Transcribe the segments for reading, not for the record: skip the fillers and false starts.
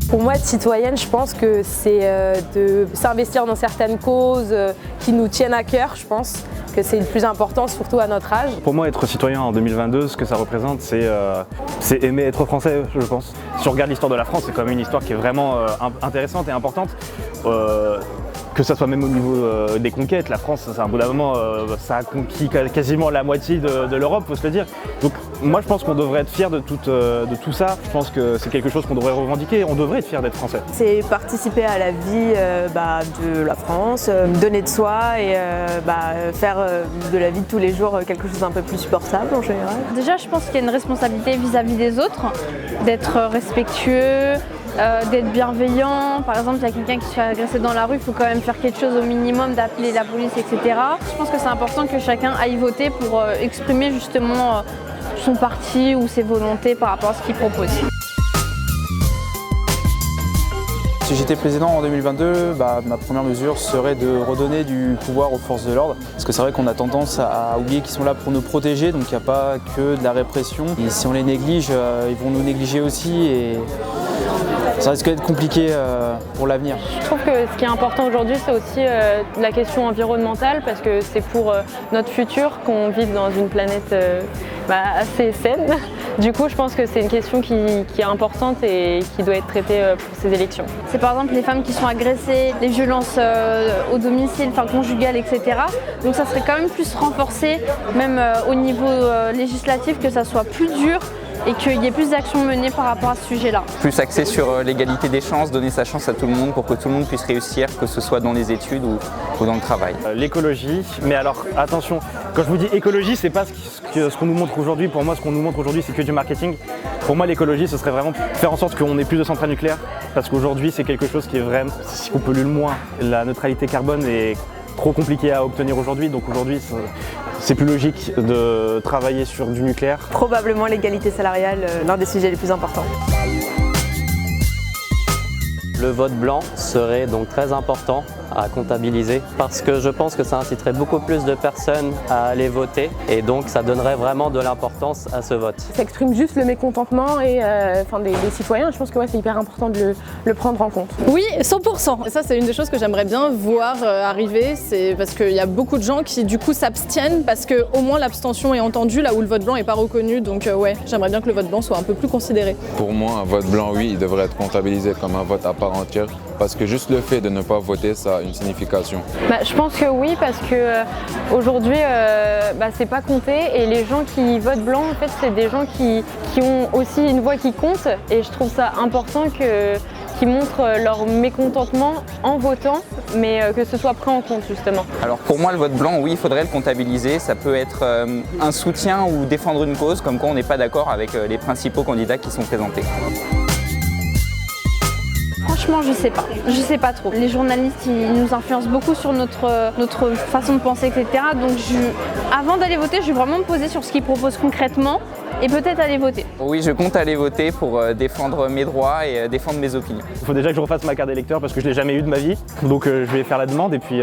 Pour moi, être citoyenne, je pense que c'est de s'investir dans certaines causes qui nous tiennent à cœur, je pense que c'est le plus important, surtout à notre âge. Pour moi, être citoyen en 2022, ce que ça représente, c'est aimer être français, je pense. Si on regarde l'histoire de la France, c'est quand même une histoire qui est vraiment intéressante et importante. Que ça soit même au niveau des conquêtes, la France, c'est un bout d'un moment, ça a conquis quasiment la moitié de l'Europe, faut se le dire. Donc moi je pense qu'on devrait être fiers de tout ça, je pense que c'est quelque chose qu'on devrait revendiquer, on devrait être fiers d'être français. C'est participer à la vie de la France, donner de soi et faire de la vie de tous les jours quelque chose d'un peu plus supportable en général. Déjà je pense qu'il y a une responsabilité vis-à-vis des autres, d'être respectueux, d'être bienveillant. Par exemple, il y a quelqu'un qui se fait agresser dans la rue, il faut quand même faire quelque chose au minimum, d'appeler la police, etc. Je pense que c'est important que chacun aille voter pour exprimer justement son parti ou ses volontés par rapport à ce qu'il propose. Si j'étais président en 2022, ma première mesure serait de redonner du pouvoir aux forces de l'ordre. Parce que c'est vrai qu'on a tendance à oublier qu'ils sont là pour nous protéger, donc il n'y a pas que de la répression. Et si on les néglige, ils vont nous négliger aussi et ça risque d'être compliqué pour l'avenir. Je trouve que ce qui est important aujourd'hui, c'est aussi la question environnementale, parce que c'est pour notre futur qu'on vive dans une planète assez saine. Du coup, je pense que c'est une question qui est importante et qui doit être traitée pour ces élections. C'est par exemple les femmes qui sont agressées, les violences au domicile, conjugales, etc. Donc ça serait quand même plus renforcé, même au niveau législatif, que ça soit plus dur et qu'il y ait plus d'actions menées par rapport à ce sujet-là. Plus axé sur l'égalité des chances, donner sa chance à tout le monde pour que tout le monde puisse réussir, que ce soit dans les études ou dans le travail. L'écologie, mais alors attention, quand je vous dis écologie, c'est pas ce qu'on nous montre aujourd'hui. Pour moi, ce qu'on nous montre aujourd'hui, c'est que du marketing. Pour moi, l'écologie, ce serait vraiment faire en sorte qu'on ait plus de centrales nucléaires, parce qu'aujourd'hui, c'est quelque chose qui est vraiment, si on pollue le moins. La neutralité carbone est trop compliquée à obtenir aujourd'hui, donc aujourd'hui, c'est plus logique de travailler sur du nucléaire. Probablement l'égalité salariale, l'un des sujets les plus importants. Le vote blanc serait donc très important à comptabiliser parce que je pense que ça inciterait beaucoup plus de personnes à aller voter et donc ça donnerait vraiment de l'importance à ce vote. Ça exprime juste le mécontentement et, des citoyens. Je pense que c'est hyper important de le prendre en compte. Oui, 100%. Ça, c'est une des choses que j'aimerais bien voir arriver. C'est parce qu'il y a beaucoup de gens qui du coup s'abstiennent parce qu'au moins l'abstention est entendue là où le vote blanc n'est pas reconnu. Donc j'aimerais bien que le vote blanc soit un peu plus considéré. Pour moi, un vote blanc, oui, il devrait être comptabilisé comme un vote à part entière parce que juste le fait de ne pas voter, ça a une signification. Je pense que oui, parce que aujourd'hui, c'est pas compté et les gens qui votent blanc, en fait, c'est des gens qui ont aussi une voix qui compte et je trouve ça important qu'ils montrent leur mécontentement en votant, mais que ce soit pris en compte justement. Alors pour moi, le vote blanc, oui, il faudrait le comptabiliser. Ça peut être un soutien ou défendre une cause, comme quoi on n'est pas d'accord avec les principaux candidats qui sont présentés. Franchement, je sais pas trop. Les journalistes, ils nous influencent beaucoup sur notre façon de penser, etc. Donc avant d'aller voter, je vais vraiment me poser sur ce qu'ils proposent concrètement et peut-être aller voter. Oui, je compte aller voter pour défendre mes droits et défendre mes opinions. Il faut déjà que je refasse ma carte d'électeur parce que je ne l'ai jamais eu de ma vie. Donc je vais faire la demande et puis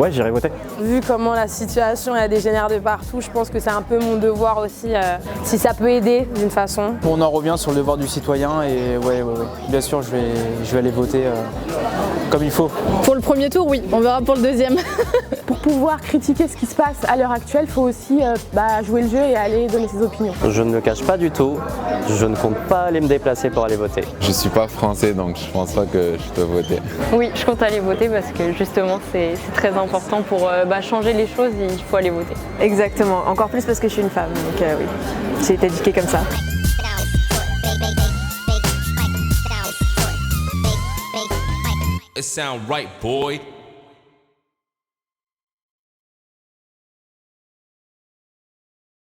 j'irai voter. Vu comment la situation dégénère de partout, je pense que c'est un peu mon devoir aussi, si ça peut aider d'une façon. On en revient sur le devoir du citoyen et bien sûr je vais aller voter comme il faut. Pour le premier tour, oui, on verra pour le deuxième. Pour pouvoir critiquer ce qui se passe à l'heure actuelle, il faut aussi jouer le jeu et aller donner ses opinions. Je ne me cache pas du tout, je ne compte pas aller me déplacer pour aller voter. Je ne suis pas français donc je ne pense pas que je peux voter. Oui, je compte aller voter parce que justement c'est très important pour changer les choses, il faut aller voter. Exactement, encore plus parce que je suis une femme, donc oui, j'ai été éduquée comme ça. It sound right, boy.